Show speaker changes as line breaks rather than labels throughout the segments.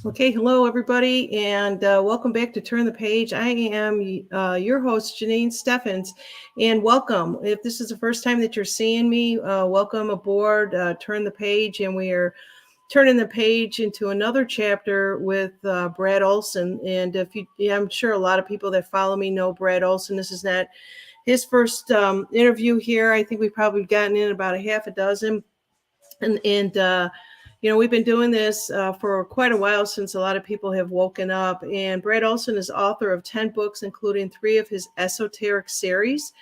Okay, hello everybody, and welcome back to Turn the Page. I am your host, Janine Steffens, and welcome. If this is the first time that you're seeing me, welcome aboard Turn the Page, and we are turning the page into another chapter with Brad Olsen. And I'm sure a lot of people that follow me know Brad Olsen. This is not his first interview here. I think we've probably gotten in about a half a dozen, and we've been doing this for quite a while, since a lot of people have woken up. And Brad Olsen is author of 10 books, including 3 of his esoteric series,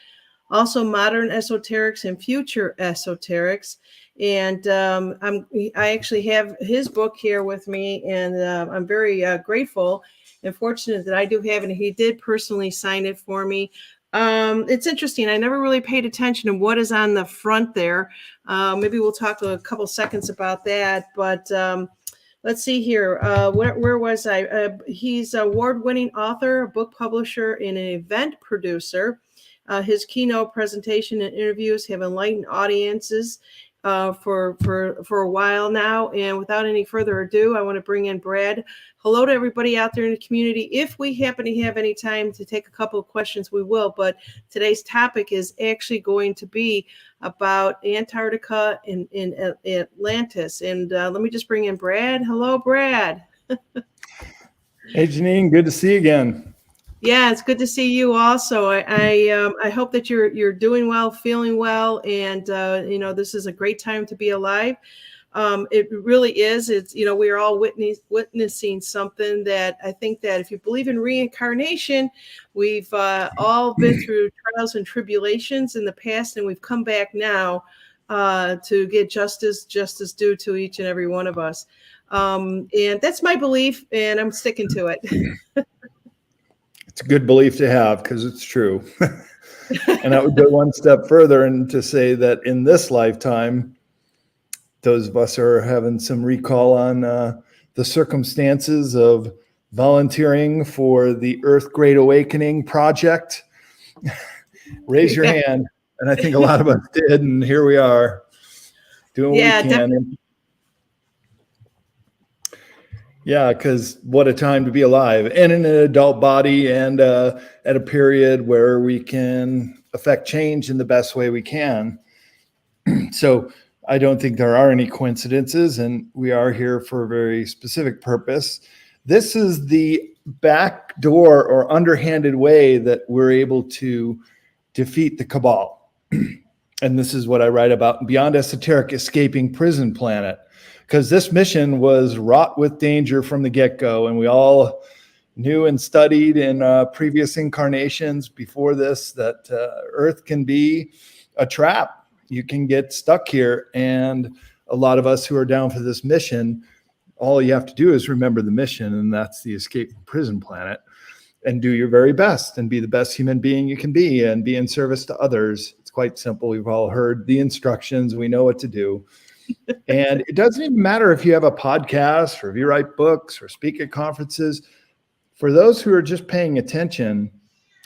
also modern esoterics and future esoterics. And I actually have his book here with me, and I'm very grateful and fortunate that I do have it. And he did personally sign it for me. It's interesting. I never really paid attention to what is on the front there. Maybe we'll talk a couple seconds about that. But let's see here. Where was I? He's an award-winning author, book publisher, and an event producer. His keynote presentation and interviews have enlightened audiences for a while now. And without any further ado, I want to bring in Brad. Hello to everybody out there in the community. If we happen to have any time to take a couple of questions, we will. But today's topic is actually going to be about Antarctica and Atlantis. And let me just bring in Brad. Hello, Brad.
Hey, Janine, good to see you again.
Yeah, it's good to see you also. I hope that you're doing well, feeling well, and this is a great time to be alive. It really is. It's we are all witnessing something that I think that if you believe in reincarnation, we've all been through trials and tribulations in the past, and we've come back now to get justice due to each and every one of us. And that's my belief, and I'm sticking to it.
It's a good belief to have because it's true. And I would go one step further and to say that in this lifetime, those of us are having some recall on the circumstances of volunteering for the Earth Great Awakening project. Raise your hand. And I think a lot of us did. And here we are doing what we can.
Definitely.
Yeah, because what a time to be alive and in an adult body and at a period where we can affect change in the best way we can. So I don't think there are any coincidences, and we are here for a very specific purpose. This is the back door or underhanded way that we're able to defeat the cabal. And this is what I write about, Beyond Esoteric, Escaping Prison Planet. Because this mission was wrought with danger from the get-go, and we all knew and studied in previous incarnations before this that Earth can be a trap. You can get stuck here, and a lot of us who are down for this mission, all you have to do is remember the mission, and that's the escape from prison planet, and do your very best and be the best human being you can be and be in service to others. It's quite simple. We've all heard the instructions. We know what to do. And it doesn't even matter if you have a podcast or if you write books or speak at conferences. For those who are just paying attention,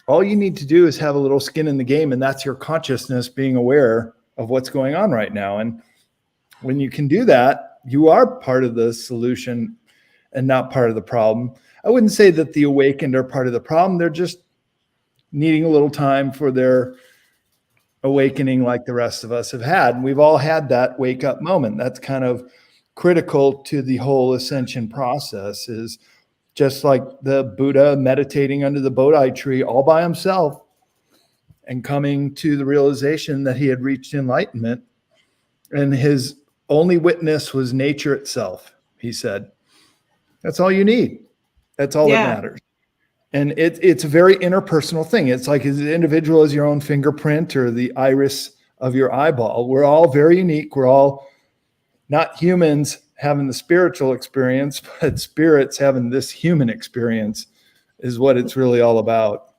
all you need to do is have a little skin in the game, and that's your consciousness being aware of what's going on right now. And when you can do that, you are part of the solution and not part of the problem. I wouldn't say that the awakened are part of the problem. They're just needing a little time for their awakening like the rest of us have had. And we've all had that wake up moment. That's kind of critical to the whole ascension process, is just like the Buddha meditating under the Bodhi tree all by himself and coming to the realization that he had reached enlightenment. And his only witness was nature itself, he said. That's all you need. That's all that matters. And it's a very interpersonal thing. It's like as individual as your own fingerprint or the iris of your eyeball. We're all very unique. We're all not humans having the spiritual experience, but spirits having this human experience is what it's really all about.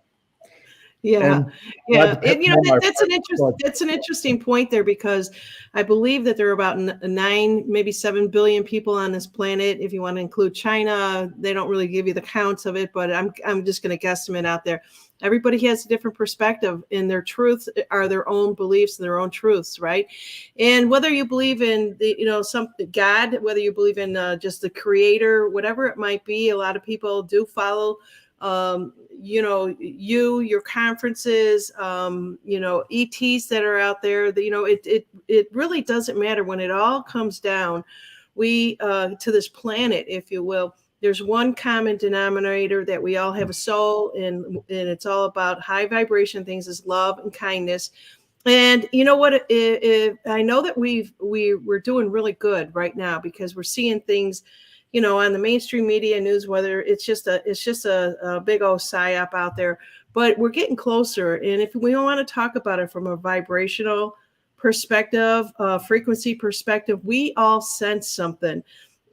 Yeah,
And glad
yeah,
to
and that's an
well,
interesting point there, because I believe that there are about 9, maybe 7 billion people on this planet. If you want to include China, they don't really give you the counts of it, but I'm just going to guesstimate out there. Everybody has a different perspective, and their truths are their own beliefs and their own truths, right? And whether you believe in some God, whether you believe in just the Creator, whatever it might be, a lot of people do follow your conferences, ETs that are out there. It really doesn't matter when it all comes down. We to this planet, if you will. There's one common denominator, that we all have a soul, and it's all about high vibration things, is love and kindness. And you know what? If I know that we're doing really good right now, because we're seeing things, on the mainstream media news, whether it's just a big old psyop out there, but we're getting closer. And if we want to talk about it from a vibrational perspective, frequency perspective, we all sense something.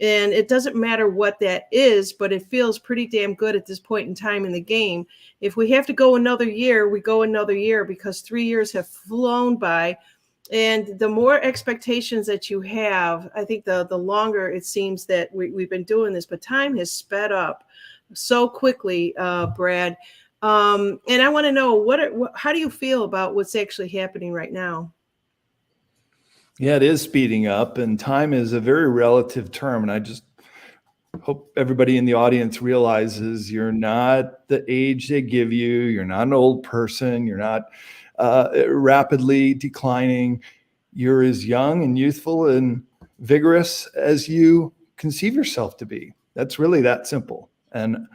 And it doesn't matter what that is, but it feels pretty damn good at this point in time in the game. If we have to go another year, we go another year, because 3 years have flown by. And the more expectations that you have, I think the longer it seems that we've been doing this, but time has sped up so quickly, Brad. And I want to know, how do you feel about what's actually happening right now?
yeah, it is speeding up, and time is a very relative term. And I just hope everybody in the audience realizes you're not the age they give you. You're not an old person. You're not rapidly declining. You're as young and youthful and vigorous as you conceive yourself to be. That's really that simple. And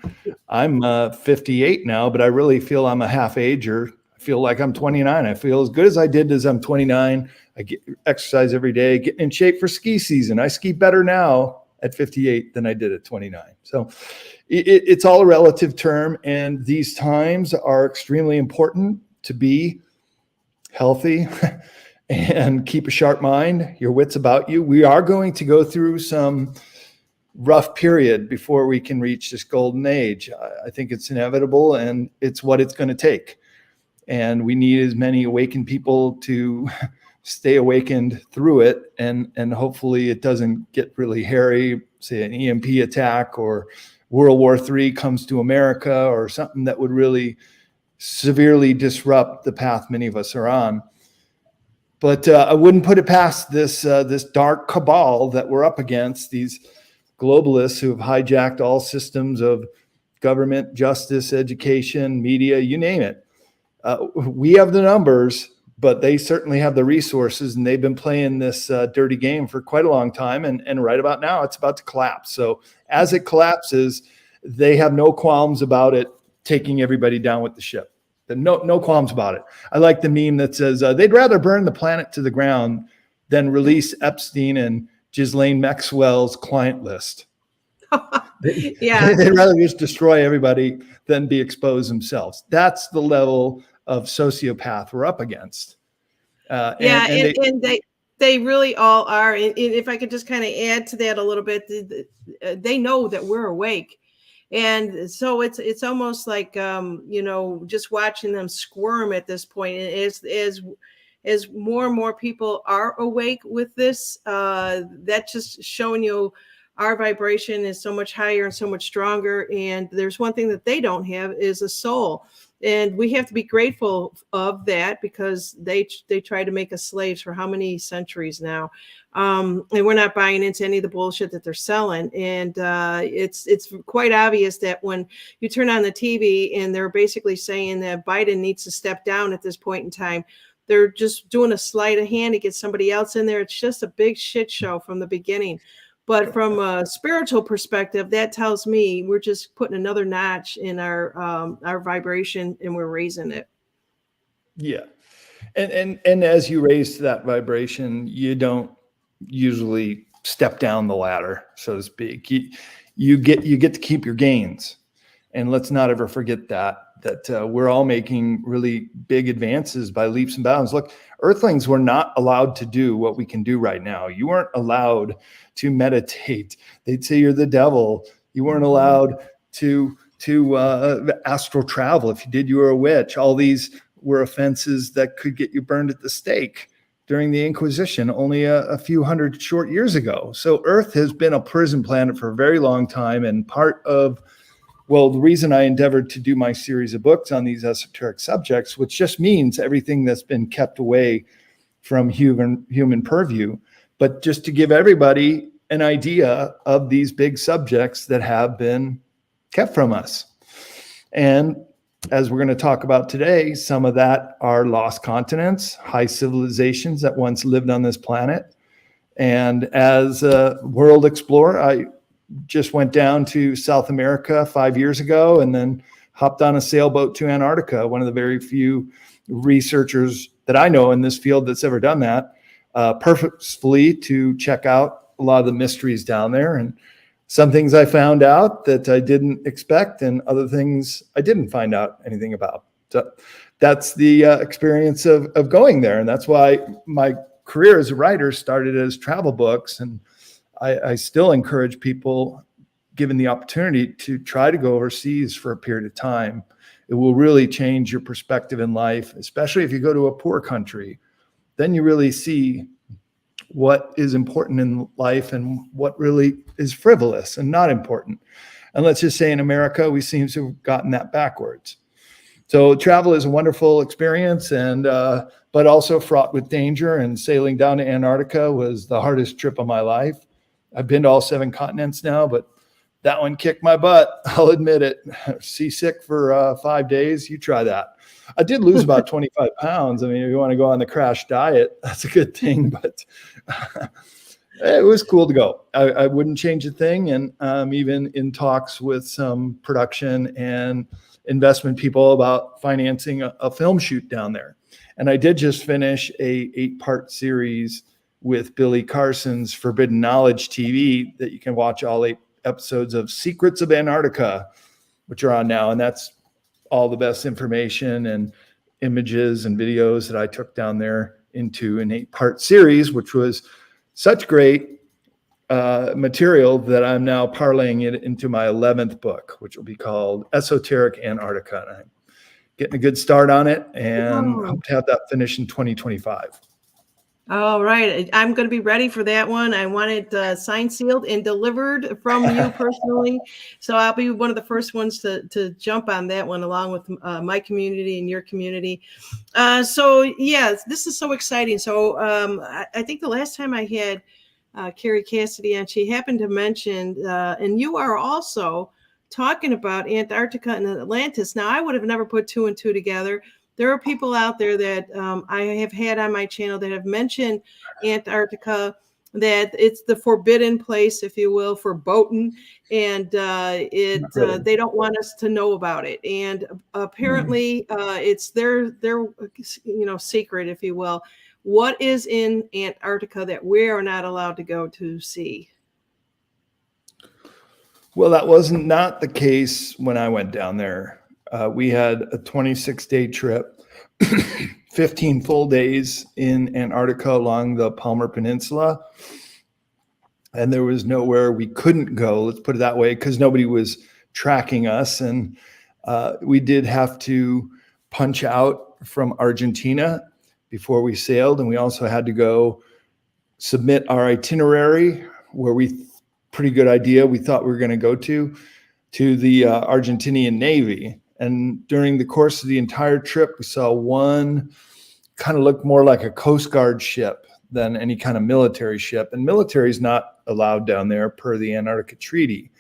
I'm 58 now, but I really feel I'm a half ager. I feel like I'm 29. I feel as good as I did as I'm 29. I get exercise every day, get in shape for ski season. I ski better now at 58 than I did at 29. So it's all a relative term. And these times are extremely important to be healthy and keep a sharp mind, your wits about you. We are going to go through some rough period before we can reach this golden age. I think it's inevitable, and it's what it's going to take. And we need as many awakened people to stay awakened through it. And hopefully it doesn't get really hairy, say an EMP attack or World War III comes to America, or something that would really severely disrupt the path many of us are on. But I wouldn't put it past this dark cabal that we're up against, these globalists who have hijacked all systems of government, justice, education, media, you name it. We have the numbers, but they certainly have the resources, and they've been playing this dirty game for quite a long time. And right about now, it's about to collapse. So as it collapses, they have no qualms about it taking everybody down with the ship. No qualms about it. I like the meme that says they'd rather burn the planet to the ground than release Epstein and Ghislaine Maxwell's client list.
Yeah.
They'd rather just destroy everybody than be exposed themselves. That's the level of sociopath we're up against.
Yeah, and they really all are. And if I could just kind of add to that a little bit, they know that we're awake. And so it's almost like just watching them squirm at this point. And as more and more people are awake with this, that's just showing you our vibration is so much higher and so much stronger. And there's one thing that they don't have, is a soul. And we have to be grateful of that, because they try to make us slaves for how many centuries now. And we're not buying into any of the bullshit that they're selling. And it's quite obvious that when you turn on the TV and they're basically saying that Biden needs to step down at this point in time, they're just doing a sleight of hand to get somebody else in there. It's just a big shit show from the beginning. But from a spiritual perspective, that tells me we're just putting another notch in our vibration, and we're raising it.
Yeah. And as you raise that vibration, you don't usually step down the ladder, so to speak. You get to keep your gains. And let's not ever forget that we're all making really big advances by leaps and bounds. Look, Earthlings were not allowed to do what we can do right now. You weren't allowed to meditate. They'd say you're the devil. You weren't allowed to to astral travel. If you did, you were a witch. All these were offenses that could get you burned at the stake during the Inquisition only a few hundred short years ago. So Earth has been a prison planet for a very long time. And the reason I endeavored to do my series of books on these esoteric subjects, which just means everything that's been kept away from human purview, but just to give everybody an idea of these big subjects that have been kept from us. And as we're going to talk about today, some of that are lost continents, high civilizations that once lived on this planet. And as a world explorer, I just went down to South America 5 years ago and then hopped on a sailboat to Antarctica, one of the very few researchers that I know in this field that's ever done that, purposefully to check out a lot of the mysteries down there. And some things I found out that I didn't expect, and other things I didn't find out anything about. So that's the experience of going there. And that's why my career as a writer started as travel books. And I still encourage people, given the opportunity, to try to go overseas for a period of time. It will really change your perspective in life, especially if you go to a poor country. Then you really see what is important in life and what really is frivolous and not important. And let's just say in America, we seem to have gotten that backwards. So travel is a wonderful experience, and but also fraught with danger. And sailing down to Antarctica was the hardest trip of my life. I've been to all 7 continents now, but that one kicked my butt. I'll admit it. Seasick for 5 days. You try that. I did lose about 25 pounds. I mean, if you want to go on the crash diet, that's a good thing, but it was cool to go. I wouldn't change a thing. And I'm even in talks with some production and investment people about financing a film shoot down there. And I did just finish a 8-part series with Billy Carson's Forbidden Knowledge TV that you can watch all 8 episodes of Secrets of Antarctica, which are on now. And that's all the best information and images and videos that I took down there into an 8-part series, which was such great material that I'm now parlaying it into my 11th book, which will be called Esoteric Antarctica. And I'm getting a good start on it and hope to have that finished in 2025.
All right. I'm going to be ready for that one. I want it signed, sealed, and delivered from you personally. So I'll be one of the first ones to jump on that one, along with my community and your community. So, yeah, this is so exciting. So I think the last time I had Carrie Cassidy on, she happened to mention, and you are also talking about Antarctica and Atlantis. Now, I would have never put 2 and 2 together. There are people out there that I have had on my channel that have mentioned Antarctica, that it's the forbidden place, if you will, for boating, and they don't want us to know about it. And apparently, it's their secret, if you will. What is in Antarctica that we are not allowed to go to see?
Well, that was not the case when I went down there. We had a 26-day trip, 15 full days in Antarctica along the Palmer Peninsula. And there was nowhere we couldn't go, let's put it that way, because nobody was tracking us. And we did have to punch out from Argentina before we sailed. And we also had to go submit our itinerary, where pretty good idea we thought we were going to go to the Argentinian Navy. And during the course of the entire trip, we saw one kind of looked more like a Coast Guard ship than any kind of military ship. And military is not allowed down there per the Antarctica Treaty.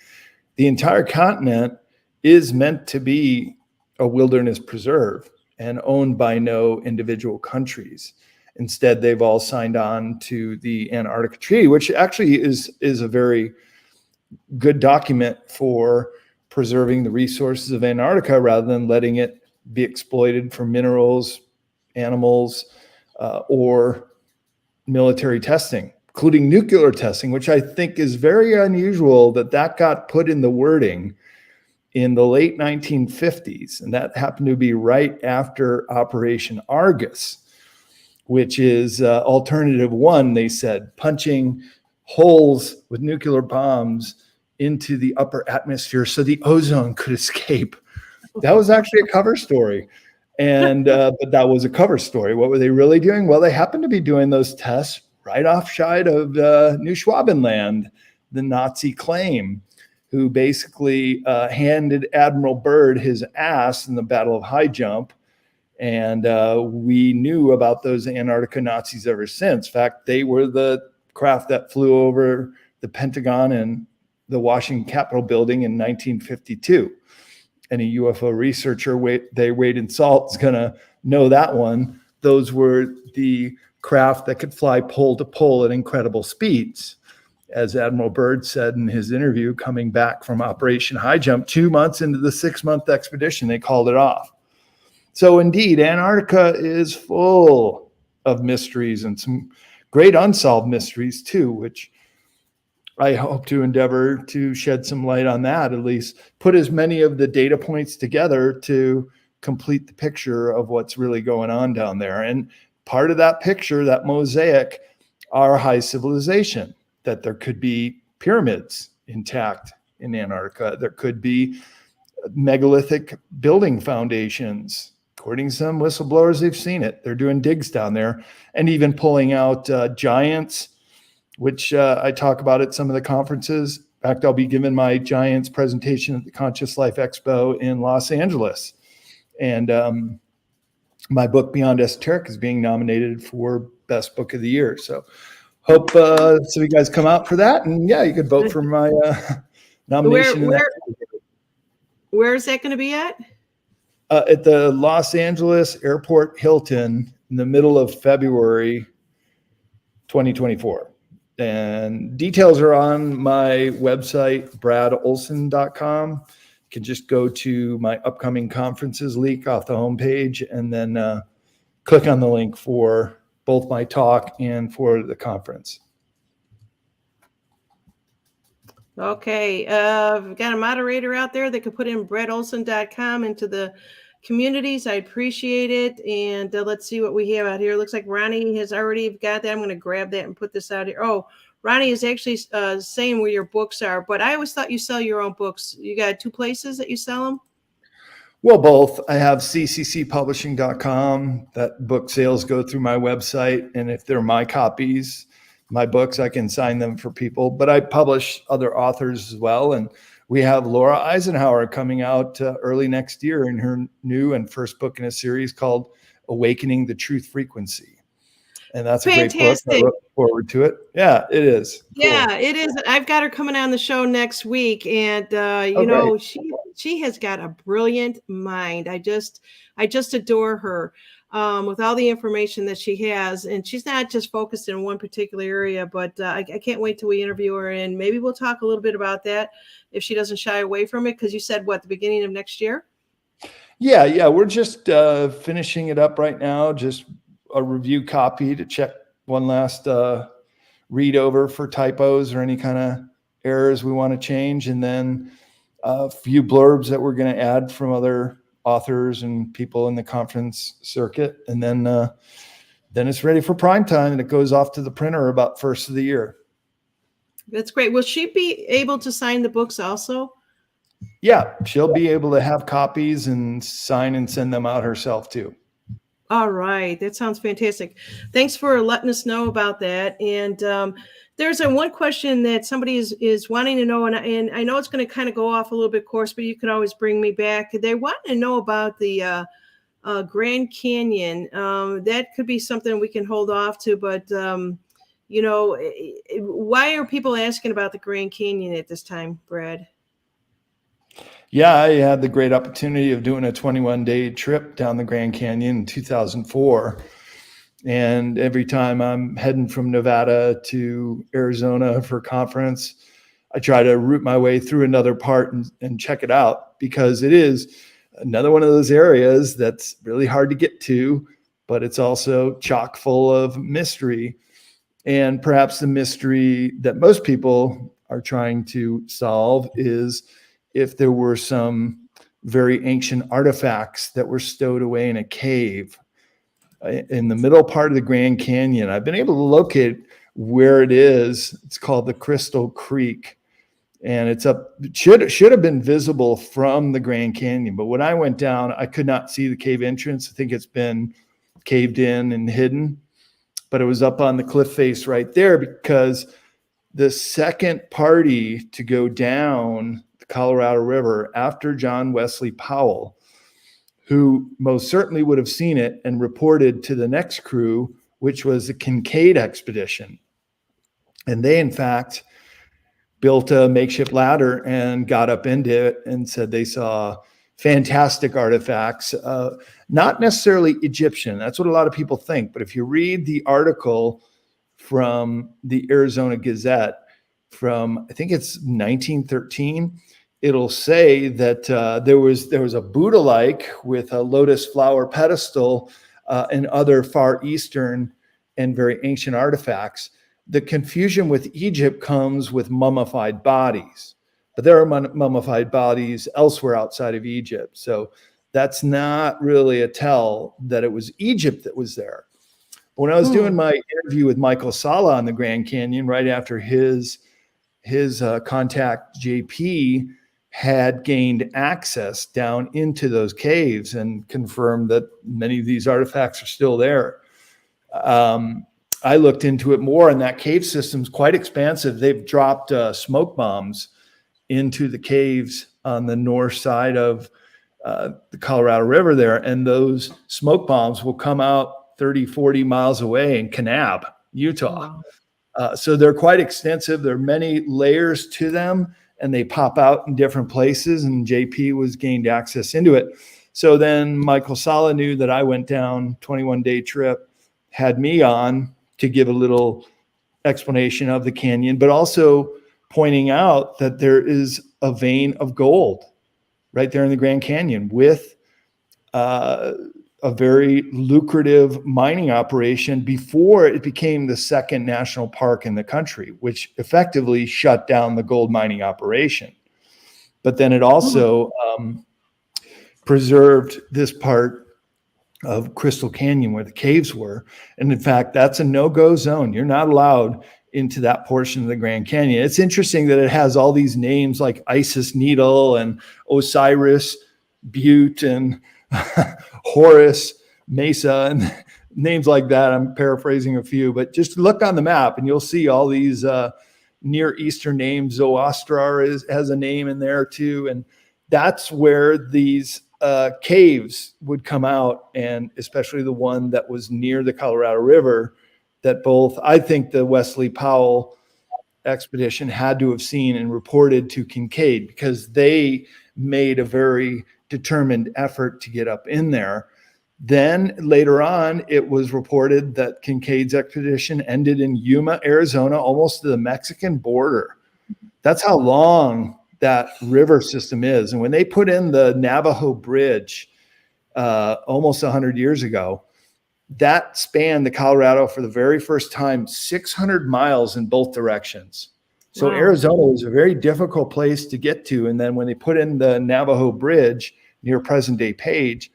The entire continent is meant to be a wilderness preserve and owned by no individual countries. Instead, they've all signed on to the Antarctica Treaty, which actually is a very good document for preserving the resources of Antarctica rather than letting it be exploited for minerals, animals, or military testing, including nuclear testing, which I think is very unusual that got put in the wording in the late 1950s. And that happened to be right after Operation Argus, which is alternative 1, they said, punching holes with nuclear bombs into the upper atmosphere so the ozone could escape. That was actually a cover story. And but that was a cover story. What were they really doing? Well, they happened to be doing those tests right offside of New Schwabenland, the Nazi claim, who basically handed Admiral Byrd his ass in the Battle of High Jump. And we knew about those Antarctica Nazis ever since. In fact, they were the craft that flew over the Pentagon and the Washington Capitol building in 1952. Any UFO researcher, they wait in salt, is going to know that one. Those were the craft that could fly pole to pole at incredible speeds. As Admiral Byrd said in his interview, coming back from Operation High Jump, 2 months into the 6-month expedition, they called it off. So indeed, Antarctica is full of mysteries and some great unsolved mysteries too, which I hope to endeavor to shed some light on that, at least put as many of the data points together to complete the picture of what's really going on down there. And part of that picture, that mosaic, are high civilization, that there could be pyramids intact in Antarctica. There could be megalithic building foundations. According to some whistleblowers, they've seen it. They're doing digs down there and even pulling out giants, which I talk about at some of the conferences. In fact, I'll be giving my giants presentation at the Conscious Life Expo in Los Angeles. And my book, Beyond Esoteric, is being nominated for Best Book of the Year. So hope some of you guys come out for that. And yeah, you could vote for my nomination.
Where is that going to be at?
At the Los Angeles Airport Hilton in the middle of February 2024. And details are on my website, bradolsen.com. You can just go to my upcoming conferences link off the homepage and then click on the link for both my talk and for the conference.
Okay. We've got a moderator out there that could put in bradolsen.com into the communities. I appreciate it. And let's see what we have out here. Looks like Ronnie has already got that. I'm going to grab that and put this out here. Oh, Ronnie is actually saying where your books are, but I always thought you sell your own books. You got 2 places that you sell them?
Well, both. I have cccpublishing.com. That book sales go through my website. And if they're my copies, my books, I can sign them for people. But I publish other authors as well. And we have Laura Eisenhower coming out early next year in her new and first book in a series called Awakening the Truth Frequency. And that's fantastic. A great book. I look forward to it. Yeah, it is.
Cool. Yeah, it is. I've got her coming on the show next week. And, you know, she has got a brilliant mind. I just adore her with all the information that she has. And she's not just focused in one particular area, but I can't wait till we interview her. And maybe we'll talk a little bit about that if she doesn't shy away from it. Because you said, what, the beginning of next year? Yeah.
We're just finishing it up right now. Just a review copy to check one last read over for typos or any kind of errors we want to change. And then a few blurbs that we're going to add from other authors and people in the conference circuit. And then it's ready for prime time and it goes off to the printer about first of the year.
That's great. Will she be able to sign the books also?
Yeah, she'll be able to have copies and sign and send them out herself too.
All right. That sounds fantastic. Thanks for letting us know about that. And there's one question that somebody is wanting to know, and I know it's going to kind of go off a little bit course, but you can always bring me back. They want to know about the Grand Canyon. That could be something we can hold off to, but you know, why are people asking about the Grand Canyon at this time, Brad?
Yeah, I had the great opportunity of doing a 21-day trip down the Grand Canyon in 2004. And every time I'm heading from Nevada to Arizona for conference, I try to route my way through another part and check it out, because it is another one of those areas that's really hard to get to, but it's also chock full of mystery. And perhaps the mystery that most people are trying to solve is if there were some very ancient artifacts that were stowed away in a cave in the middle part of the Grand Canyon. I've been able to locate where it is. It's called the Crystal Creek. and it's up. Should have been visible from the Grand Canyon, but when I went down, I could not see the cave entrance. I think it's been caved in and hidden, but it was up on the cliff face right there, because the second party to go down the Colorado River after John Wesley Powell, who most certainly would have seen it and reported to the next crew, which was the Kincaid expedition. And they, in fact, built a makeshift ladder and got up into it and said they saw fantastic artifacts, not necessarily Egyptian. That's what a lot of people think. But if you read the article from the Arizona Gazette from, I think it's 1913, it'll say that there was a Buddha-like with a lotus flower pedestal and other Far Eastern and very ancient artifacts. The confusion with Egypt comes with mummified bodies, but there are mummified bodies elsewhere outside of Egypt. So that's not really a tell that it was Egypt that was there. When I was doing my interview with Michael Sala on the Grand Canyon, right after his contact JP had gained access down into those caves and confirmed that many of these artifacts are still there, I looked into it more, and that cave system's quite expansive. They've dropped smoke bombs into the caves on the north side of the Colorado River there, and those smoke bombs will come out 30, 40 miles away in Kanab, Utah. Wow. So they're quite extensive. There are many layers to them, and they pop out in different places, and JP was gained access into it. So then Michael Sala knew that I went down, 21-day trip, had me on to give a little explanation of the canyon, but also pointing out that there is a vein of gold right there in the Grand Canyon with a very lucrative mining operation before it became the second national park in the country, which effectively shut down the gold mining operation. But then it also preserved this part of Crystal Canyon where the caves were. And in fact, that's a no-go zone. You're not allowed into that portion of the Grand Canyon. It's interesting that it has all these names like Isis Needle and Osiris Butte and Horus Mesa and names like that. I'm paraphrasing a few, but just look on the map and you'll see all these Near Eastern names. Zoroaster has a name in there too. And that's where these caves would come out, and especially the one that was near the Colorado River that both, I think the Wesley Powell expedition had to have seen and reported to Kincaid, because they made a very determined effort to get up in there. Then later on, it was reported that Kincaid's expedition ended in Yuma, Arizona, almost to the Mexican border. That's how long that river system is. And when they put in the Navajo Bridge almost 100 years ago, that spanned the Colorado for the very first time 600 miles in both directions. So wow. Arizona was a very difficult place to get to. And then when they put in the Navajo Bridge near present-day Page,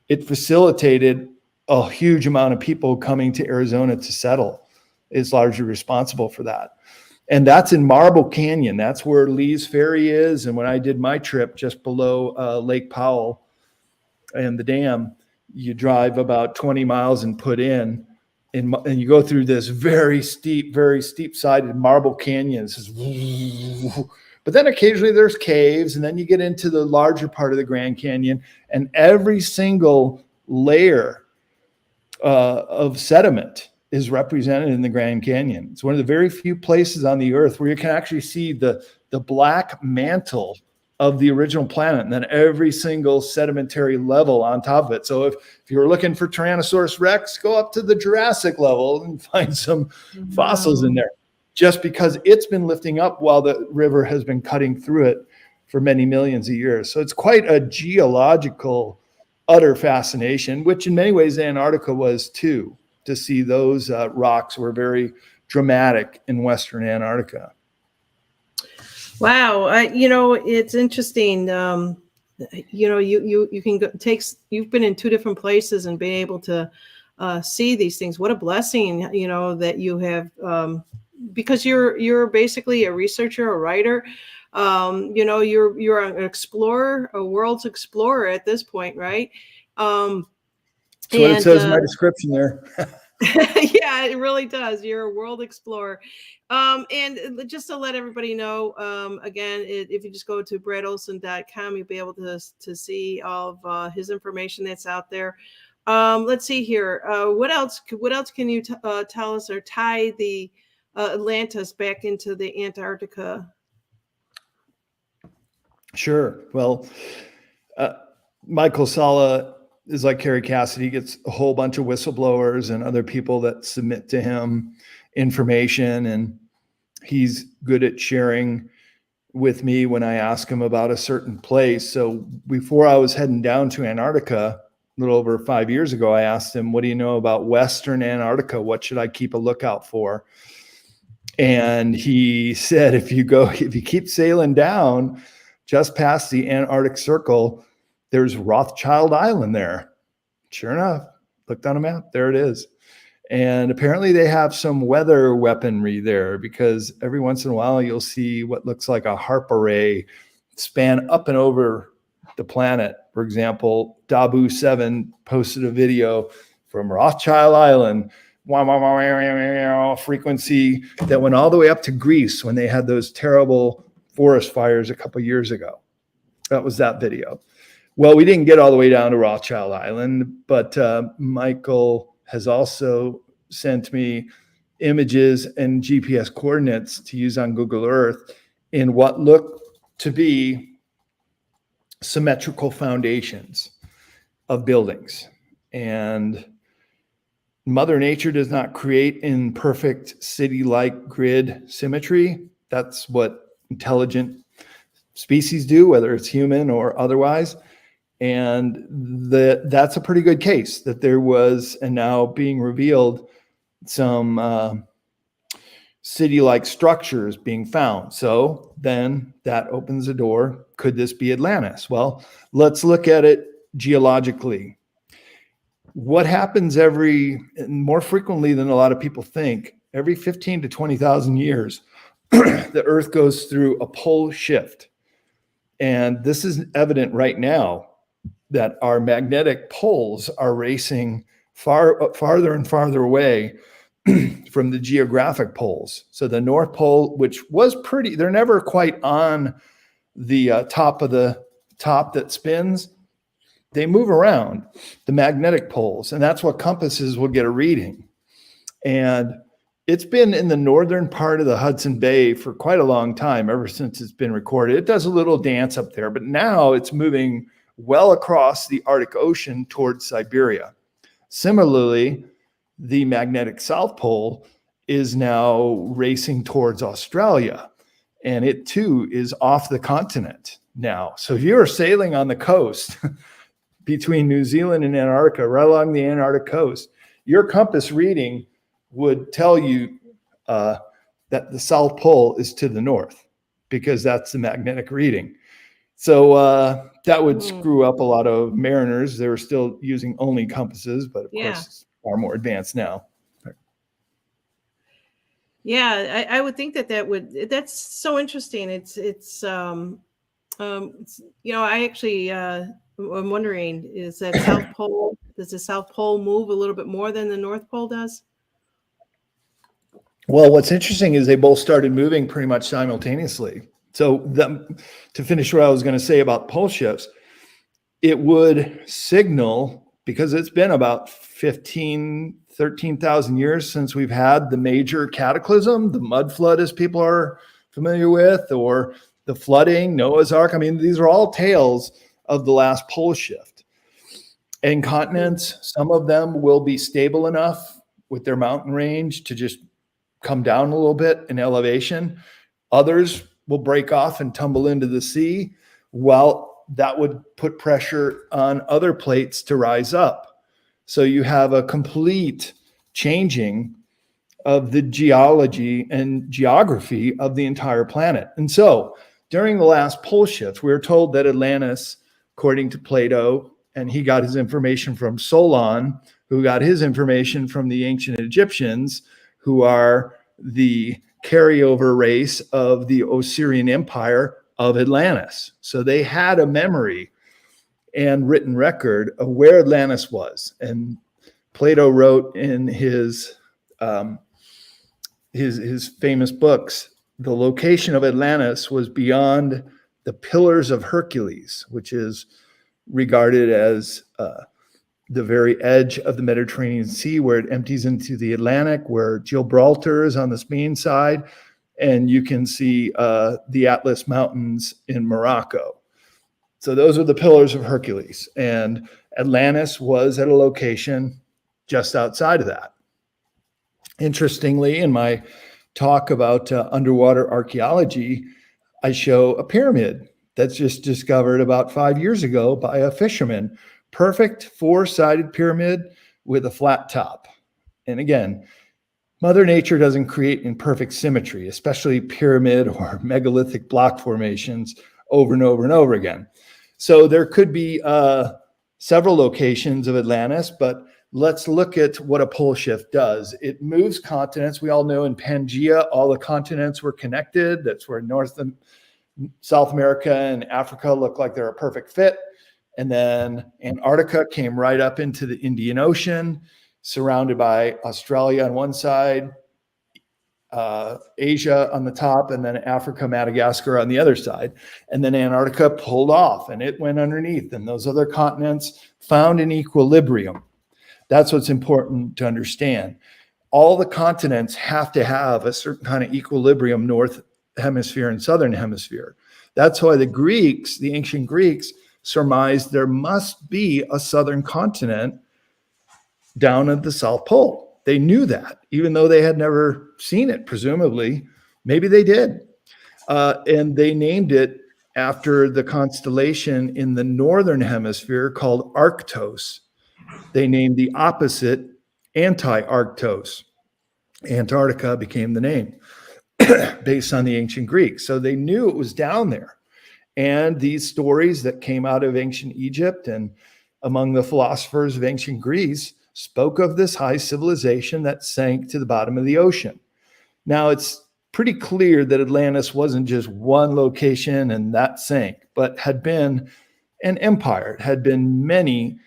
it facilitated a huge amount of people coming to Arizona to settle. Is largely responsible for that. And that's in Marble Canyon. That's where Lee's Ferry is. And when I did my trip just below Lake Powell and the dam, you drive about 20 miles and put in, and you go through this very steep sided Marble Canyon. But then occasionally there's caves, and then you get into the larger part of the Grand Canyon, and every single layer of sediment is represented in the Grand Canyon. It's one of the very few places on the earth where you can actually see the black mantle of the original planet, and then every single sedimentary level on top of it. So if you're looking for Tyrannosaurus Rex, go up to the Jurassic level and find some fossils in there, just because it's been lifting up while the river has been cutting through it for many millions of years. So it's quite a geological, utter fascination, which in many ways Antarctica was too. To see those rocks were very dramatic in Western Antarctica.
Wow. It's interesting. You can you've been in two different places and been able to see these things. What a blessing, that you have, because you're basically a researcher, a writer. You're an explorer, a world's explorer at this point, right?
That's what it says in my description there.
Yeah, it really does. You're a world explorer. And just to let everybody know, again, if you just go to bradolsen.com, you'll be able to see all of his information that's out there. Let's see here. What else can you tell us, or tie the Atlantis back into the Antarctica?
Sure. Well, Michael Salla is like Carrie Cassidy. He gets a whole bunch of whistleblowers and other people that submit to him information, and he's good at sharing with me when I ask him about a certain place. So before I was heading down to Antarctica, a little over 5 years ago, I asked him, what do you know about Western Antarctica? What should I keep a lookout for? And he said, if you keep sailing down just past the Antarctic Circle, there's Rothschild Island there. Sure enough, looked on a map, there it is. And apparently they have some weather weaponry there, because every once in a while you'll see what looks like a HARP array span up and over the planet. For example, Dabu 7 posted a video from Rothschild Island, frequency that went all the way up to Greece when they had those terrible forest fires a couple years ago. That was that video. Well, we didn't get all the way down to Rothschild Island, but Michael has also sent me images and GPS coordinates to use on Google Earth in what look to be symmetrical foundations of buildings. And Mother Nature does not create in perfect city-like grid symmetry. That's what intelligent species do, whether it's human or otherwise. And that's a pretty good case that there was, and now being revealed, some city-like structures being found. So then that opens the door. Could this be Atlantis? Well, let's look at it geologically. What happens more frequently than a lot of people think, every 15 to 20,000 years, the Earth goes through a pole shift. And this is evident right now, that our magnetic poles are racing farther and farther away from the geographic poles. So the North Pole, which was they're never quite on the top that spins. They move around the magnetic poles, and that's what compasses will get a reading. And it's been in the northern part of the Hudson Bay for quite a long time, ever since it's been recorded. It does a little dance up there, but now it's moving well across the Arctic Ocean towards Siberia. Similarly, the magnetic South Pole is now racing towards Australia, and it too is off the continent now. So if you're sailing on the coast between New Zealand and Antarctica, right along the Antarctic coast, your compass reading would tell you that the South Pole is to the north, because that's the magnetic reading. So that would screw up a lot of mariners. They were still using only compasses, but of course it's far more advanced now.
Yeah, I would think that's so interesting. I actually I'm wondering, is that South Pole, does the South Pole move a little bit more than the North Pole does?
Well, what's interesting is they both started moving pretty much simultaneously. So to finish what I was going to say about pole shifts, it would signal, because it's been about 13,000 years since we've had the major cataclysm, the mud flood, as people are familiar with, or the flooding, Noah's Ark. I mean, these are all tales of the last pole shift. And continents, some of them will be stable enough with their mountain range to just come down a little bit in elevation. Others will break off and tumble into the sea. Well, that would put pressure on other plates to rise up. So you have a complete changing of the geology and geography of the entire planet. And so during the last pole shift, we were told that Atlantis, according to Plato, and he got his information from Solon, who got his information from the ancient Egyptians, who are the carryover race of the Osirian Empire of Atlantis. So they had a memory and written record of where Atlantis was. And Plato wrote in his famous books, the location of Atlantis was beyond the Pillars of Hercules, which is regarded as the very edge of the Mediterranean Sea, where it empties into the Atlantic, where Gibraltar is on the Spain side, and you can see the Atlas Mountains in Morocco. So those are the Pillars of Hercules, and Atlantis was at a location just outside of that. Interestingly, in my talk about underwater archaeology, I show a pyramid that's just discovered about 5 years ago by a fisherman. Perfect four-sided pyramid with a flat top. And again, Mother Nature doesn't create in perfect symmetry, especially pyramid or megalithic block formations over and over and over again. So there could be several locations of Atlantis, but let's look at what a pole shift does. It moves continents. We all know in Pangea, all the continents were connected. That's where North and South America and Africa look like they're a perfect fit. And then Antarctica came right up into the Indian Ocean, surrounded by Australia on one side, Asia on the top, and then Africa, Madagascar on the other side. And then Antarctica pulled off and it went underneath, and those other continents found an equilibrium. That's what's important to understand. All the continents have to have a certain kind of equilibrium, North Hemisphere and Southern Hemisphere. That's why the Greeks, the ancient Greeks, surmised there must be a southern continent down at the South Pole. They knew that, even though they had never seen it, presumably. Maybe they did. And they named it after the constellation in the Northern Hemisphere called Arctos. They named the opposite Anti-Arctos. Antarctica became the name based on the ancient Greeks. So they knew it was down there. And these stories that came out of ancient Egypt and among the philosophers of ancient Greece spoke of this high civilization that sank to the bottom of the ocean. Now, it's pretty clear that Atlantis wasn't just one location and that sank, but had been an empire. It had been many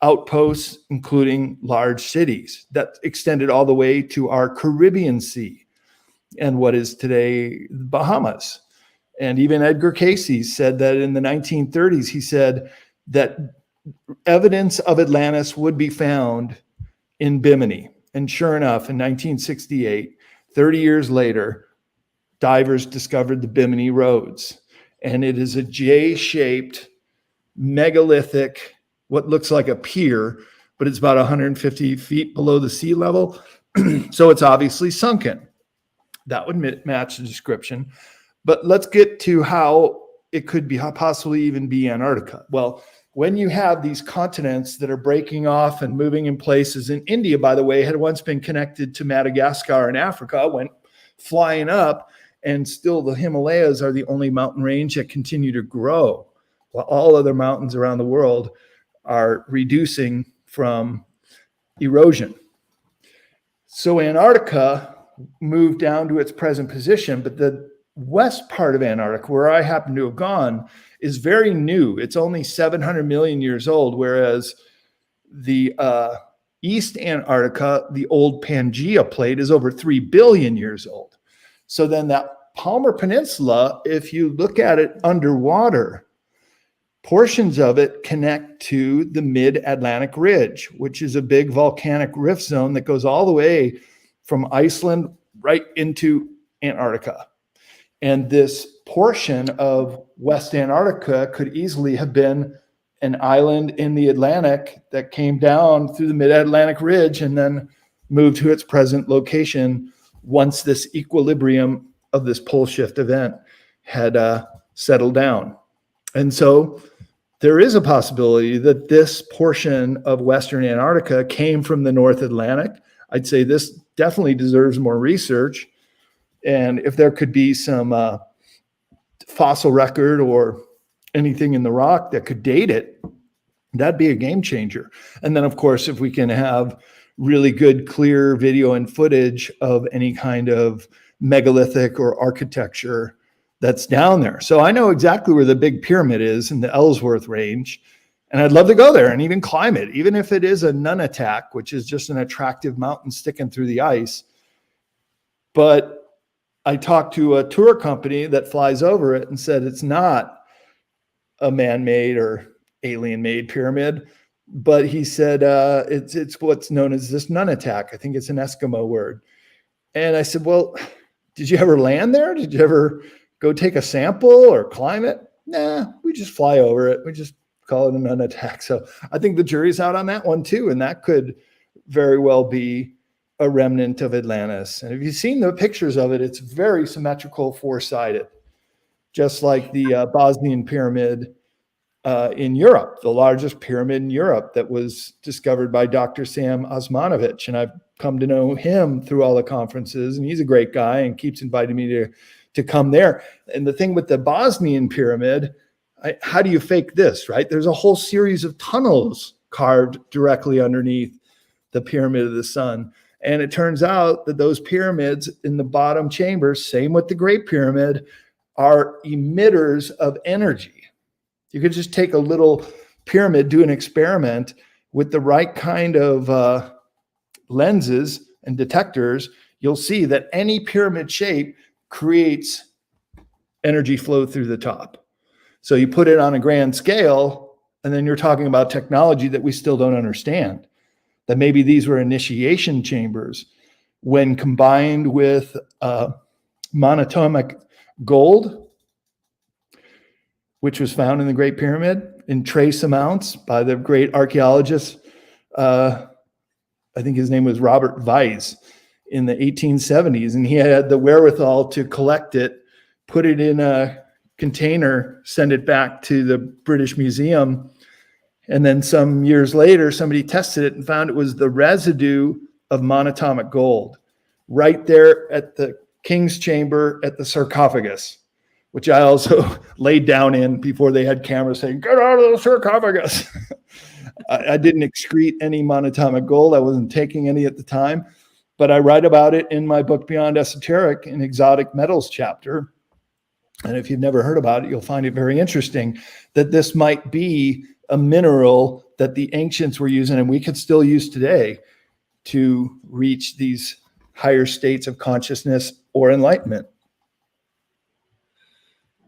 outposts, including large cities that extended all the way to our Caribbean Sea and what is today the Bahamas. And even Edgar Cayce said that in the 1930s, he said that evidence of Atlantis would be found in Bimini. And sure enough, in 1968, 30 years later, divers discovered the Bimini Roads. And it is a J-shaped, megalithic, what looks like a pier, but it's about 150 feet below the sea level. So it's obviously sunken. That would match the description. But let's get to how it could be possibly even be Antarctica. Well, when you have these continents that are breaking off and moving in places, and India, by the way, had once been connected to Madagascar and Africa, went flying up, and still the Himalayas are the only mountain range that continue to grow, while all other mountains around the world are reducing from erosion. So Antarctica moved down to its present position, but the west part of Antarctica, where I happen to have gone, is very new. It's only 700 million years old, whereas the East Antarctica, the old Pangea plate, is over 3 billion years old. So then that Palmer Peninsula, if you look at it underwater, portions of it connect to the mid-Atlantic Ridge, which is a big volcanic rift zone that goes all the way from Iceland right into Antarctica. And this portion of West Antarctica could easily have been an island in the Atlantic that came down through the mid-Atlantic Ridge and then moved to its present location once this equilibrium of this pole shift event had settled down. And so there is a possibility that this portion of Western Antarctica came from the North Atlantic. I'd say this definitely deserves more research. And if there could be some fossil record or anything in the rock that could date it, that'd be a game changer. And then, of course, if we can have really good, clear video and footage of any kind of megalithic or architecture that's down there. So I know exactly where the big pyramid is in the Ellsworth range. And I'd love to go there and even climb it, even if it is a nunatak, which is just an attractive mountain sticking through the ice. But I talked to a tour company that flies over it and said it's not a man-made or alien-made pyramid, but he said it's what's known as this nunatak. I think it's an Eskimo word. And I said, well, did you ever land there? Did you ever go take a sample or climb it? Nah, we just fly over it. We just call it a nunatak. So I think the jury's out on that one too. And that could very well be a remnant of Atlantis. And if you've seen the pictures of it, it's very symmetrical, four-sided, just like the Bosnian pyramid in Europe, the largest pyramid in Europe that was discovered by Dr. Sam Osmanovic. And I've come to know him through all the conferences, and he's a great guy and keeps inviting me to come there. And the thing with the Bosnian pyramid, how do you fake this, right? There's a whole series of tunnels carved directly underneath the Pyramid of the Sun. And it turns out that those pyramids in the bottom chambers, same with the Great Pyramid, are emitters of energy. You could just take a little pyramid, do an experiment with the right kind of lenses and detectors. You'll see that any pyramid shape creates energy flow through the top. So you put it on a grand scale, and then you're talking about technology that we still don't understand. That maybe these were initiation chambers when combined with monatomic gold, which was found in the Great Pyramid in trace amounts by the great archaeologist, I think his name was Robert Weiss, in the 1870s. And he had the wherewithal to collect it, put it in a container, send it back to the British Museum. And then some years later, somebody tested it and found it was the residue of monatomic gold right there at the king's chamber at the sarcophagus, which I also laid down in before they had cameras saying, get out of the sarcophagus. I didn't excrete any monatomic gold. I wasn't taking any at the time, but I write about it in my book, Beyond Esoteric, in Exotic Metals chapter. And if you've never heard about it, you'll find it very interesting that this might be a mineral that the ancients were using and we could still use today to reach these higher states of consciousness or enlightenment.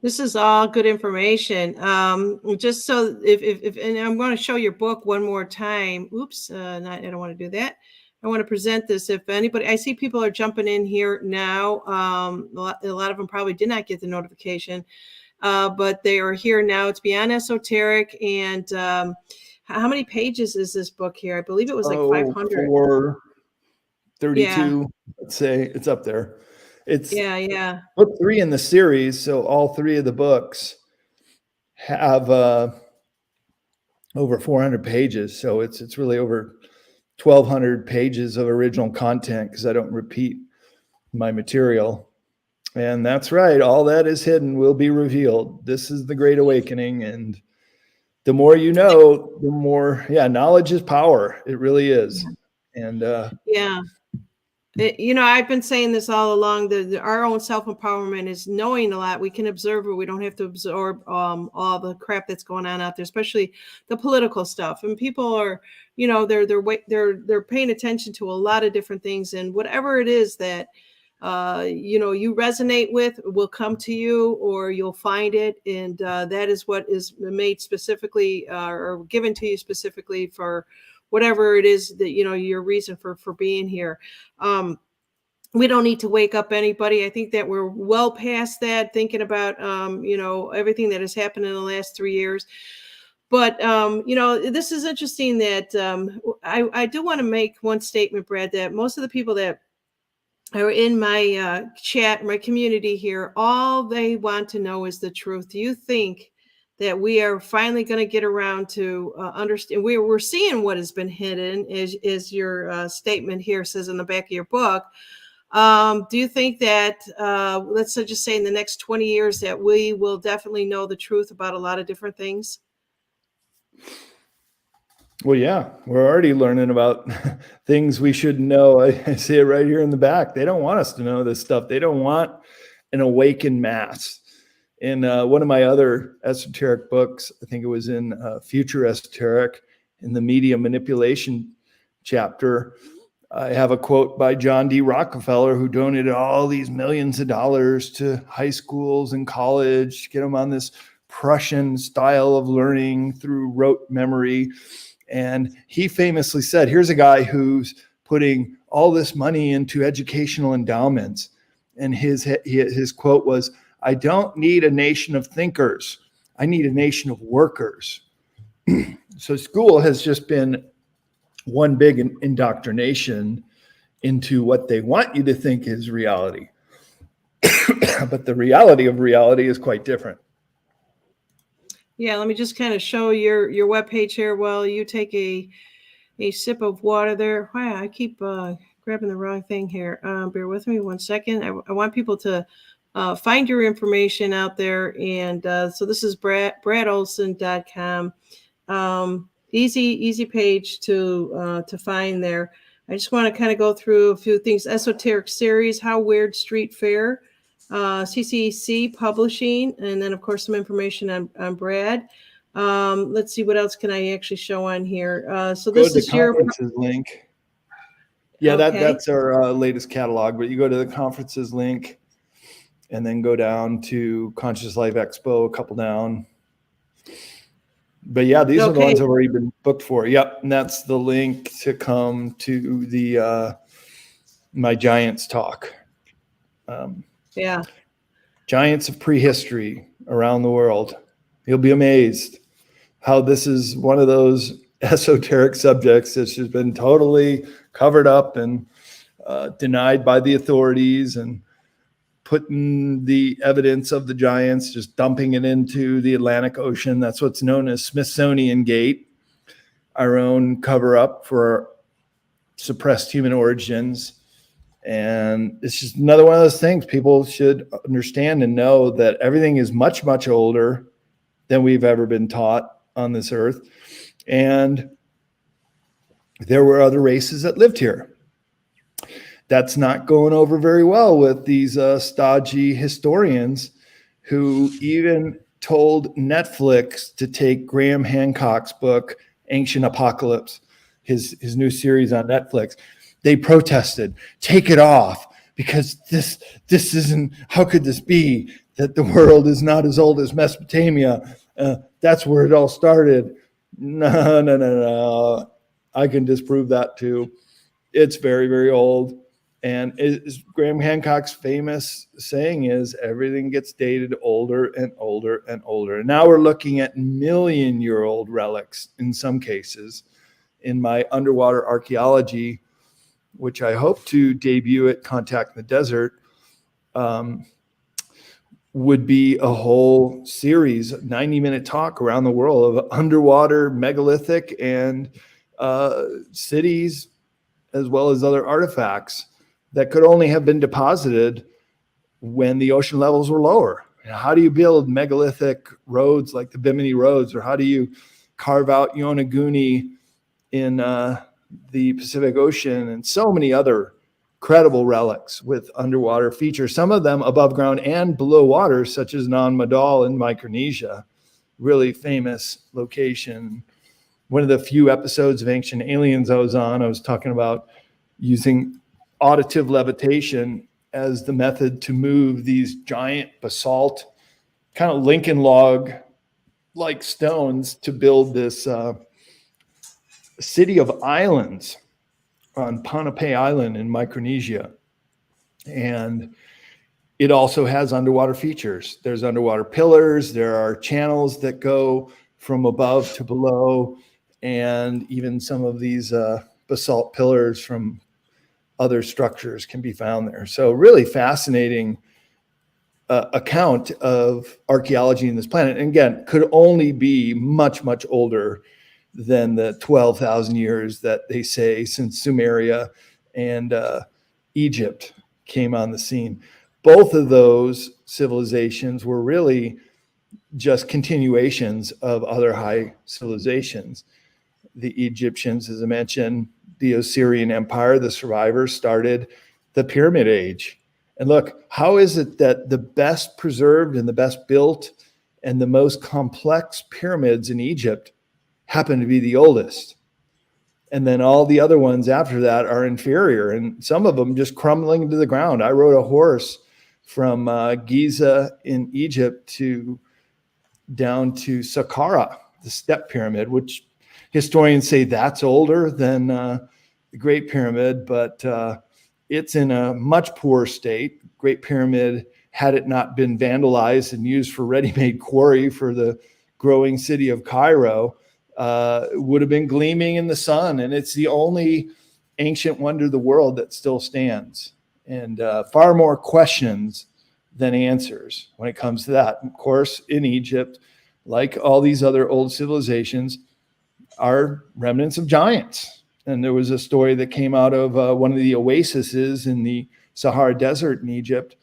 This is all good information. Just so if and I'm going to show your book one more time. Oops, I don't want to do that. I want to present this. If anybody, I see people are jumping in here now. A lot of them probably did not get the notification, but they are here now. It's Beyond Esoteric. And how many pages is this book here? I believe it was like 500.
432,
yeah.
Let's say it's up there. It's
yeah.
book 3 in the series. So all 3 of the books have over 400 pages. So it's really over 1,200 pages of original content because I don't repeat my material. And that's right. All that is hidden will be revealed. This is the Great Awakening. And the more you know, the more, knowledge is power. It really is.
Yeah.
And
I've been saying this all along. Our own self-empowerment is knowing a lot. We can observe it. We don't have to absorb all the crap that's going on out there, especially the political stuff. And people are, they're paying attention to a lot of different things. And whatever it is that you resonate with will come to you, or you'll find it. And that is what is made specifically or given to you specifically for whatever it is that, your reason for being here. We don't need to wake up anybody. I think that we're well past that, thinking about, everything that has happened in the last 3 years. But, this is interesting that I do want to make one statement, Brad, that most of the people that are in my chat, my community here, all they want to know is the truth. Do you think that we are finally going to get around to understand? We're seeing what has been hidden, is your statement here says in the back of your book. Do you think that, let's just say in the next 20 years, that we will definitely know the truth about a lot of different things?
Well, yeah, we're already learning about things we should know. I see it right here in the back. They don't want us to know this stuff. They don't want an awakened mass. In one of my other esoteric books, I think it was in Future Esoteric, in the media manipulation chapter, I have a quote by John D. Rockefeller, who donated all these millions of dollars to high schools and college to get them on this Prussian style of learning through rote memory. And he famously said, here's a guy who's putting all this money into educational endowments. And his quote was, I don't need a nation of thinkers. I need a nation of workers. So school has just been one big indoctrination into what they want you to think is reality. But the reality of reality is quite different.
Yeah, let me just kind of show your webpage here while you take a sip of water there. Wow, I keep grabbing the wrong thing here. Bear with me 1 second. I want people to find your information out there. And so this is bradolsen.com. Easy page to find there. I just want to kind of go through a few things. Esoteric Series, How Weird Street Fair, CCC Publishing, and then, of course, some information on Brad. Let's see, what else can I actually show on here? So this is your
conferences link. Yeah,
okay.
that's our latest catalog, but you go to the conferences link and then go down to Conscious Life Expo, a couple down. But yeah, these are the ones that have already been booked for. Yep, and that's the link to come to the my Giants talk.
Yeah.
Giants of prehistory around the world. You'll be amazed how this is one of those esoteric subjects that's just been totally covered up and denied by the authorities, and putting the evidence of the giants, just dumping it into the Atlantic Ocean. That's what's known as Smithsonian Gate, our own cover up for suppressed human origins. And it's just another one of those things people should understand and know, that everything is much, much older than we've ever been taught on this earth. And there were other races that lived here. That's not going over very well with these stodgy historians who even told Netflix to take Graham Hancock's book, Ancient Apocalypse, his new series on Netflix. They protested, take it off, because this isn't, how could this be that the world is not as old as Mesopotamia? That's where it all started. No. I can disprove that too. It's very, very old. And Graham Hancock's famous saying is, everything gets dated older and older and older. And now we're looking at million-year-old relics in some cases. In my underwater archaeology, which I hope to debut at Contact in the Desert, would be a whole series, 90-minute talk around the world of underwater megalithic and cities, as well as other artifacts that could only have been deposited when the ocean levels were lower. How do you build megalithic roads like the Bimini roads, or how do you carve out Yonaguni in the Pacific Ocean, and so many other credible relics with underwater features, some of them above ground and below water, such as Nan Madol in Micronesia, really famous location. One of the few episodes of Ancient Aliens I was on, I was talking about using auditive levitation as the method to move these giant basalt, kind of Lincoln log like stones, to build this city of islands on Ponape Island in Micronesia. And it also has underwater features. There's underwater pillars. There are channels that go from above to below, and even some of these basalt pillars from other structures can be found there. So really fascinating account of archaeology in this planet. And again, could only be much, much older than the 12,000 years that they say since Sumeria and Egypt came on the scene. Both of those civilizations were really just continuations of other high civilizations. the Egyptians, as I mentioned, the Assyrian Empire, the survivors started the Pyramid Age. And look, how is it that the best preserved and the best built and the most complex pyramids in Egypt happen to be the oldest? And then all the other ones after that are inferior, and some of them just crumbling to the ground. I rode a horse from Giza in Egypt down to Saqqara, the Step Pyramid, which historians say that's older than the Great Pyramid, but it's in a much poorer state. Great Pyramid, had it not been vandalized and used for ready-made quarry for the growing city of Cairo, would have been gleaming in the sun. And it's the only ancient wonder of the world that still stands. And far more questions than answers when it comes to that. Of course, in Egypt, like all these other old civilizations, are remnants of giants. And there was a story that came out of one of the oases in the Sahara Desert in Egypt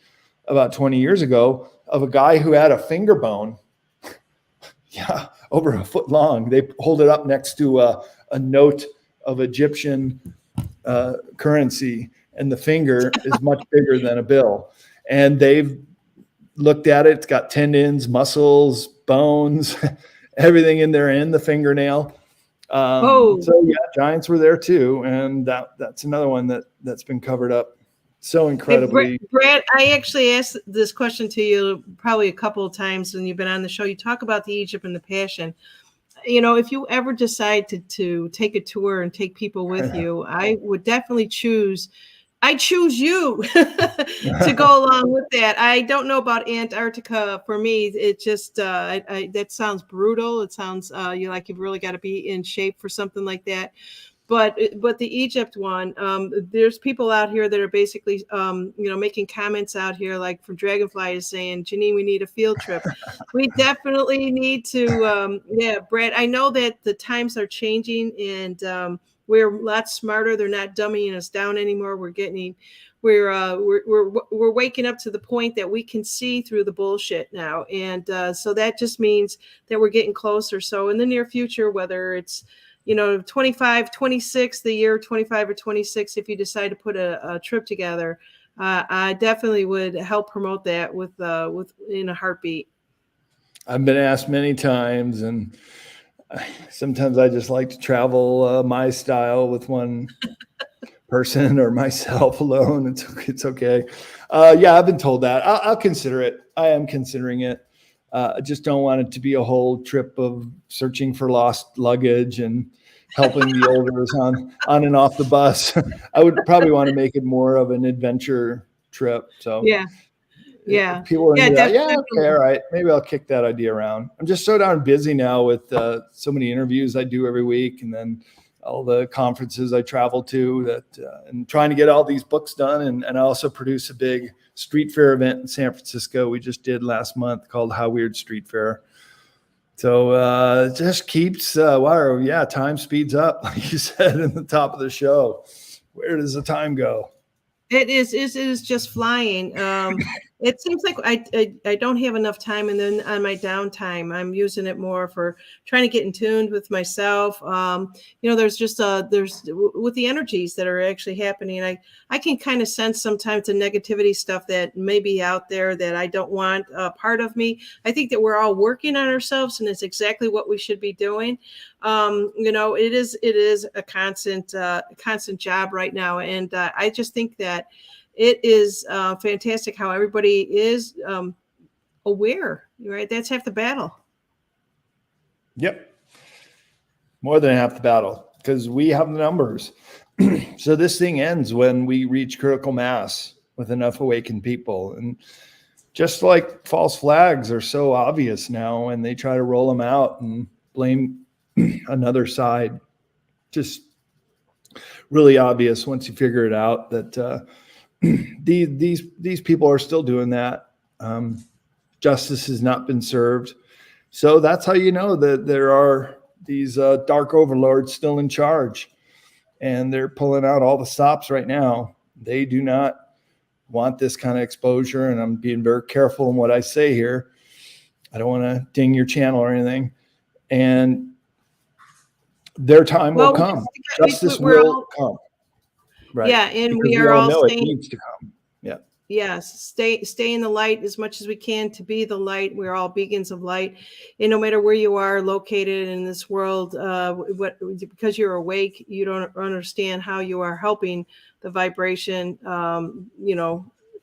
about 20 years ago of a guy who had a finger bone, over a foot long. They hold it up next to a note of Egyptian currency, and the finger is much bigger than a bill. And they've looked at it. It's got tendons, muscles, bones, everything in there, and the fingernail. So yeah, giants were there too, and that's another one that's been covered up so incredibly.
Hey, Brad, I actually asked this question to you probably a couple of times when you've been on the show. You talk about the Egypt and the Passion. If you ever decide to take a tour and take people with you, I would definitely choose you to go along with that. I don't know about Antarctica. For me, it just that sounds brutal. It sounds you've really got to be in shape for something like that. But the Egypt one, there's people out here that are basically making comments out here, like from Dragonfly is saying, Janine, we need a field trip. We definitely need to. Brad, I know that the times are changing, and we're a lot smarter. They're not dumbing us down anymore. We're waking up to the point that we can see through the bullshit now. And so that just means that we're getting closer. So in the near future, whether it's 25, 26, the year 25 or 26, if you decide to put a trip together, I definitely would help promote that with in a heartbeat.
I've been asked many times, and sometimes I just like to travel my style with one person or myself alone. It's okay. I've been told that. I'll consider it. I am considering it. I just don't want it to be a whole trip of searching for lost luggage and helping the elders on and off the bus. I would probably want to make it more of an adventure trip. So
yeah,
people are into that. Yeah,
definitely.
okay, all right. Maybe I'll kick that idea around. I'm just so darn busy now with so many interviews I do every week, and then all the conferences I travel to, that and trying to get all these books done. And I also produce a big street fair event in San Francisco we just did last month called How Weird Street Fair. So it just keeps, time speeds up, like you said in the top of the show. Where does the time go?
It is just flying. It seems like I don't have enough time, and then on my downtime, I'm using it more for trying to get in tune with myself. There's just there's with the energies that are actually happening. I can kind of sense sometimes the negativity stuff that may be out there that I don't want part of me. I think that we're all working on ourselves, and it's exactly what we should be doing. It is a constant job right now, and I just think that it is fantastic how everybody is aware, right? That's half the battle.
Yep. More than half the battle, because we have the numbers. So this thing ends when we reach critical mass with enough awakened people. And just like false flags are so obvious now, and they try to roll them out and blame another side, just really obvious once you figure it out that these people are still doing that. Justice has not been served. So that's how you know that there are these dark overlords still in charge, and they're pulling out all the stops right now. They do not want this kind of exposure, and I'm being very careful in what I say here. I don't want to ding your channel or anything. their time will
Well,
come. Justice
we're
will
all,
come. Right.
yeah, and
Because
we
we
are
all
all
know it
staying.
needs to come. Yeah.
Yes, stay in the light as much as we can to be the light. We're all beacons of light, and no matter where you are located in this world, because you're awake, you don't understand how you are helping the vibration.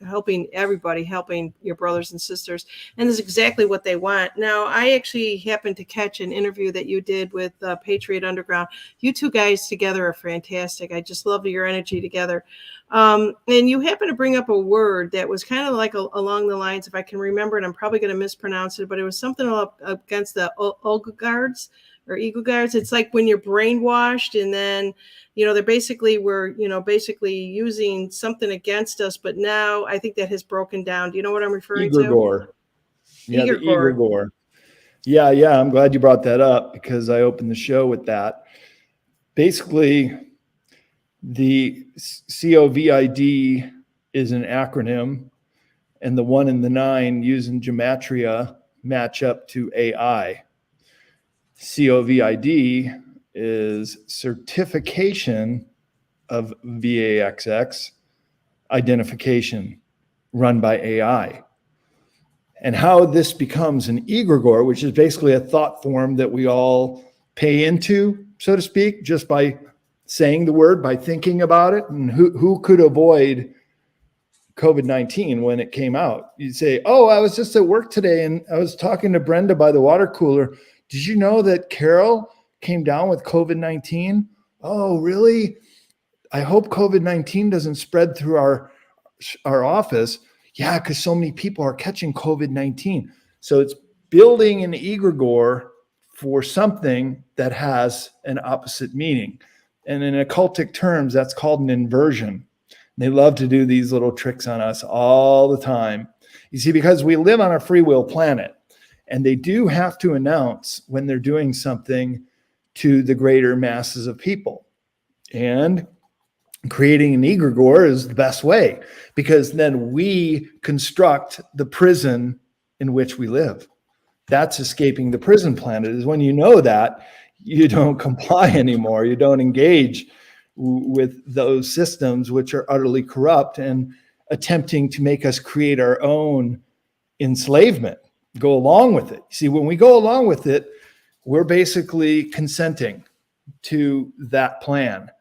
Helping everybody, helping your brothers and sisters, and this is exactly what they want. Now, I actually happened to catch an interview that you did with Patriot Underground. You two guys together are fantastic. I just love your energy together. And you happen to bring up a word that was kind of like along the lines, if I can remember it, I'm probably going to mispronounce it, but it was something up against the guards or eagle guards. It's like when you're brainwashed, and then, they're basically basically using something against us. But now I think that has broken down. Do you know what I'm referring to?
Egregore. Yeah, the
Egregore.
egregore. Yeah. I'm glad you brought that up because I opened the show with that. Basically, the COVID is an acronym, and the 1 and the 9 using gematria match up to AI. COVID is certification of VAXX identification run by AI. And how this becomes an egregore, which is basically a thought form that we all pay into, so to speak, just by saying the word, by thinking about it. And who could avoid COVID-19 when it came out? You'd say, oh, I was just at work today and I was talking to Brenda by the water cooler. Did you know that Carol came down with COVID-19? Oh, really? I hope COVID-19 doesn't spread through our office. Yeah, because so many people are catching COVID-19. So it's building an egregore for something that has an opposite meaning. And in occultic terms, that's called an inversion. They love to do these little tricks on us all the time. You see, because we live on a free will planet, and they do have to announce when they're doing something to the greater masses of people. And creating an egregore is the best way, because then we construct the prison in which we live. That's escaping the prison planet, is when you know that you don't comply anymore. You don't engage with those systems which are utterly corrupt and attempting to make us create our own enslavement, go along with it. See, when we go along with it, we're basically consenting to that plan.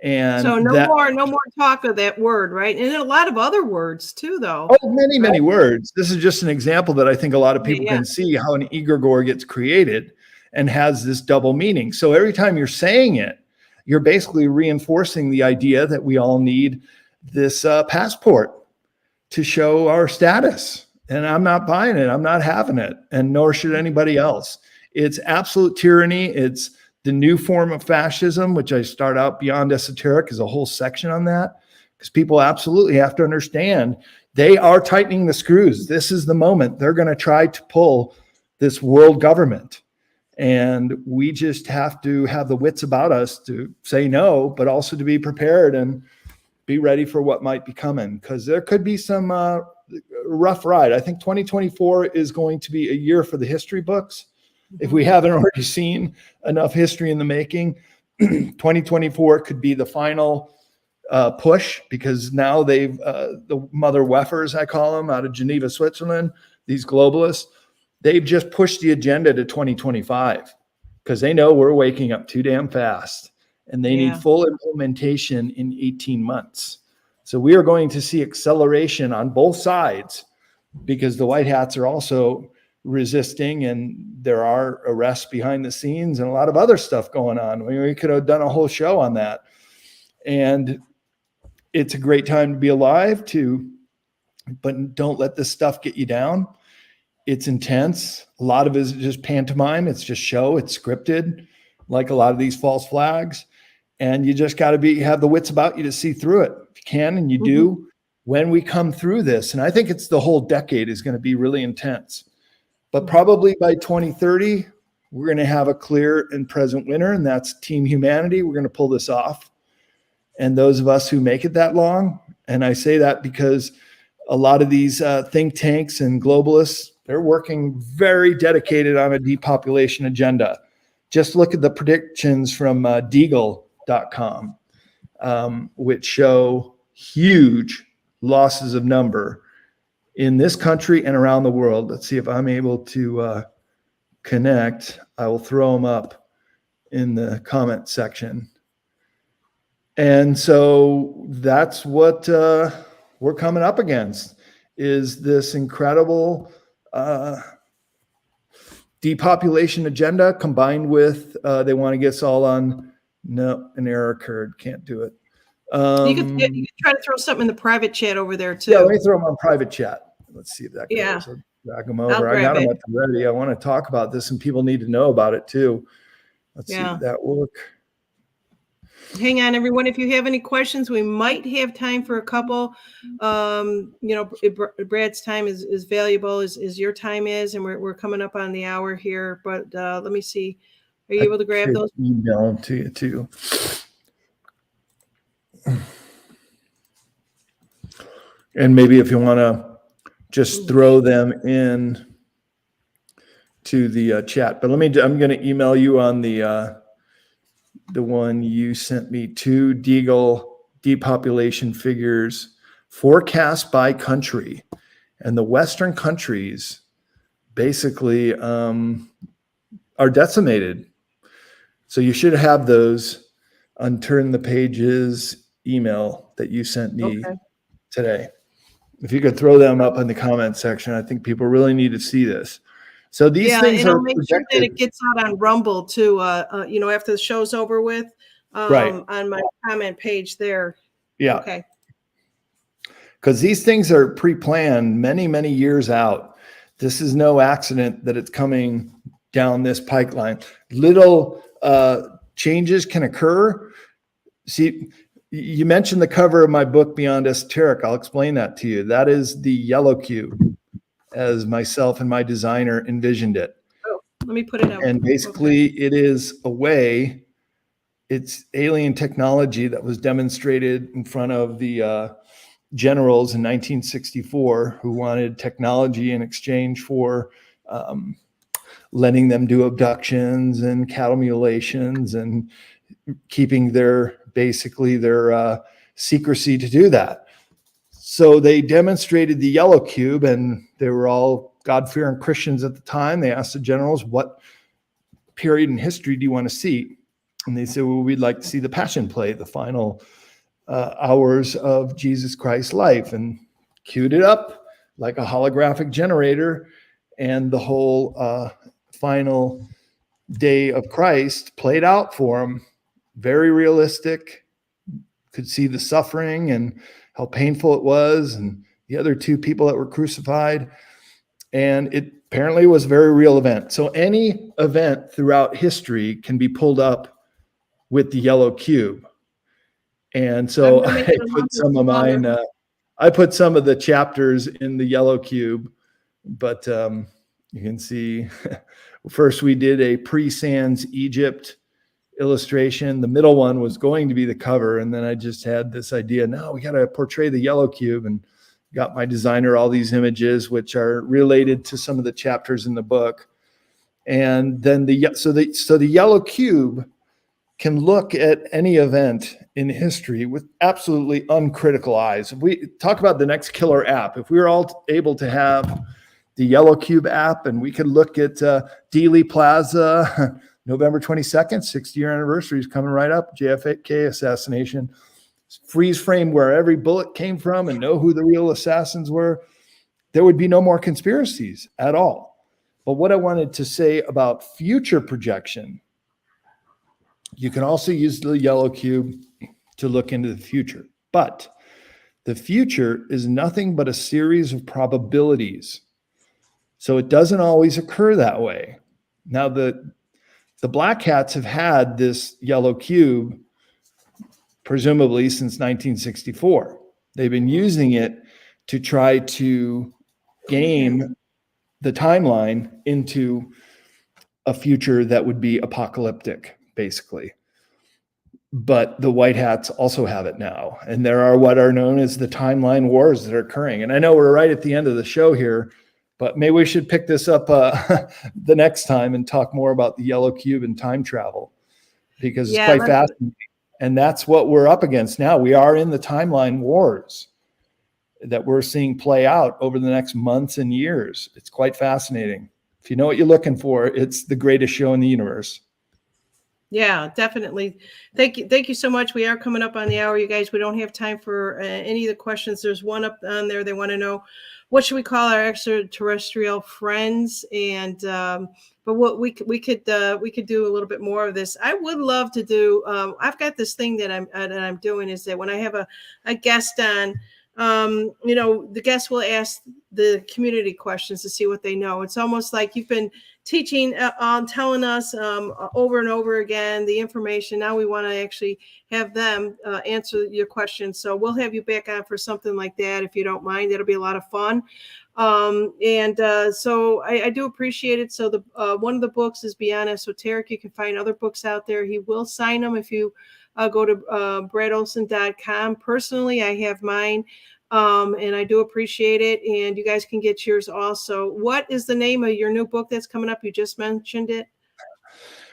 And
so no more talk of that word, right? And a lot of other words too, though.
Oh, many words. This is just an example that I think a lot of people can see how an egregore gets created and has this double meaning. So every time you're saying it, you're basically reinforcing the idea that we all need this passport to show our status. And I'm not buying it. I'm not having it. And nor should anybody else. It's absolute tyranny. It's the new form of fascism, which I start out beyond esoteric, is a whole section on that, because people absolutely have to understand they are tightening the screws. This is the moment they're going to try to pull this world government. And we just have to have the wits about us to say no, but also to be prepared and be ready for what might be coming, because there could be some rough ride. I think 2024 is going to be a year for the history books. If we haven't already seen enough history in the making, 2024 could be the final push, because now they've, the mother weffers, I call them, out of Geneva, Switzerland, these globalists, they've just pushed the agenda to 2025 because they know we're waking up too damn fast, and they need full implementation in 18 months. So we are going to see acceleration on both sides, because the white hats are also resisting, and there are arrests behind the scenes and a lot of other stuff going on. We could have done a whole show on that. And it's a great time to be alive too, but don't let this stuff get you down. It's intense. A lot of it is just pantomime. It's just show. It's scripted, like a lot of these false flags. And you just got to have the wits about you to see through it. If you can, and you do, when we come through this. And I think it's the whole decade is going to be really intense. But probably by 2030, we're going to have a clear and present winner, and that's Team Humanity. We're going to pull this off. And those of us who make it that long, and I say that because a lot of these think tanks and globalists, they're working very dedicated on a depopulation agenda. just look at the predictions from Deagle.com, which show huge losses of number in this country and around the world. Let's see if I'm able to connect. I will throw them up in the comment section. And so that's what we're coming up against, is this incredible depopulation agenda combined with they want to get us all on, no, an error occurred, can't do it.
You could try to throw something in the private chat over there too.
Yeah, let me throw them on private chat. Let's see if that goes.
Yeah.
I'll drag them over. I got them up ready. I want to talk about this, and people need to know about it too. Let's see if that work.
Hang on, everyone. If you have any questions, we might have time for a couple. Brad's time is valuable as your time is, and we're coming up on the hour here. But let me see. Are you able to grab those?
Email them to you too. And maybe if you want to just throw them in to the chat. But I'm going to email you on the one you sent me to Deagle depopulation figures forecast by country, and the Western countries basically are decimated. So you should have those on Turn the Pages email that you sent me today. If you could throw them up in the comment section, I think people really need to see this. So these things are
make sure that it gets out on Rumble too. After the show's over with,
right
on my comment page there.
Yeah.
Okay.
Because these things are pre-planned many, many years out. This is no accident that it's coming down this pipeline. Little changes can occur. See, you mentioned the cover of my book, Beyond Esoteric. I'll explain that to you. That is the yellow cube, as myself and my designer envisioned it.
Oh, let me put it out.
And basically it is a way, it's alien technology that was demonstrated in front of the generals in 1964 who wanted technology in exchange for letting them do abductions and cattle mutilations and keeping their secrecy to do that. So they demonstrated the yellow cube, and they were all God-fearing Christians at the time. They asked the generals, what period in history do you want to see? And they said, well, we'd like to see the Passion Play, the final hours of Jesus Christ's life, and queued it up like a holographic generator. And the whole final day of Christ played out for them. Very realistic. Could see the suffering and how painful it was, and the other two people that were crucified. And it apparently was a very real event. So any event throughout history can be pulled up with the yellow cube. And so I put some of mine, I put some of the chapters in the yellow cube, but you can see first we did a pre-Sans Egypt illustration. The middle one was going to be the cover, and then I just had this idea, no, we got to portray the yellow cube, and got my designer all these images which are related to some of the chapters in the book. And then the yellow cube can look at any event in history with absolutely uncritical eyes. If we talk about the next killer app, if we were all able to have the yellow cube app, and we could look at Dealey Plaza, November 22nd, 60-year anniversary is coming right up, JFK assassination, freeze frame where every bullet came from and know who the real assassins were, there would be no more conspiracies at all. But what I wanted to say about future projection, you can also use the yellow cube to look into the future. But the future is nothing but a series of probabilities. So it doesn't always occur that way. Now, the Black Hats have had this yellow cube presumably since 1964. They've been using it to try to game the timeline into a future that would be apocalyptic, basically. But the White Hats also have it now. And there are what are known as the timeline wars that are occurring. And I know we're right at the end of the show here, But maybe we should pick this up the next time and talk more about the yellow cube and time travel, because it's quite fascinating. And that's what we're up against now. We are in the timeline wars that we're seeing play out over the next months and years. It's quite fascinating. If you know what you're looking for, it's the greatest show in the universe.
Yeah, definitely. Thank you. Thank you so much. We are coming up on the hour, you guys. We don't have time for any of the questions. There's one up on there. They want to know, what should we call our extraterrestrial friends? And but what we could do a little bit more of this. I would love to do. I've got this thing that I'm doing, is that when I have a guest on, the guest will ask the community questions to see what they know. It's almost like you've been teaching on telling us over and over again the information. Now we want to actually have them answer your questions. So we'll have you back on for something like that, if you don't mind. It'll be a lot of fun. So I do appreciate it. So the one of the books is Beyond Esoteric. You can find other books out there. He will sign them if you go to bradolsen.com. Personally, I have mine. And I do appreciate it. And you guys can get yours also. What is the name of your new book that's coming up? You just mentioned it.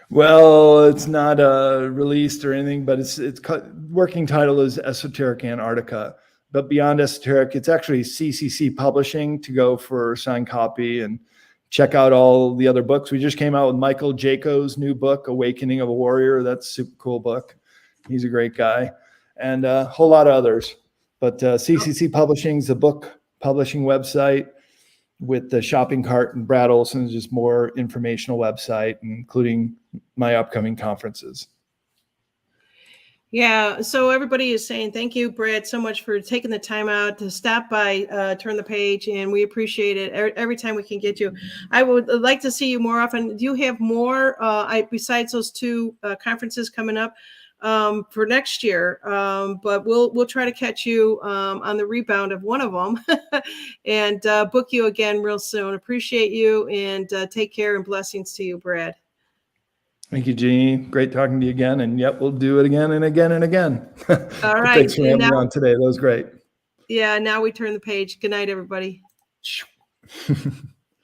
Well, it's not released or anything, but its working title is Esoteric Antarctica. But Beyond Esoteric, it's actually CCC Publishing, to go for signed copy, and check out all the other books. We just came out with Michael Jaco's new book, Awakening of a Warrior. That's a super cool book. He's a great guy. And a whole lot of others. But CCC Publishing is a book publishing website with the shopping cart, and Brad Olsen is just more informational website, including my upcoming conferences.
Yeah, so everybody is saying thank you, Brad, so much for taking the time out to stop by, Turn the Page, and we appreciate it every time we can get you. I would like to see you more often. Do you have more, besides those two conferences coming up for next year? But we'll try to catch you on the rebound of one of them and book you again real soon. Appreciate you, and take care, and blessings to you, Brad.
Thank you, Jeannie. Great talking to you again. And yep, we'll do it again and again and again.
All right.
Thanks for having me on today. That was great.
Yeah, now we turn the page. Good night, everybody.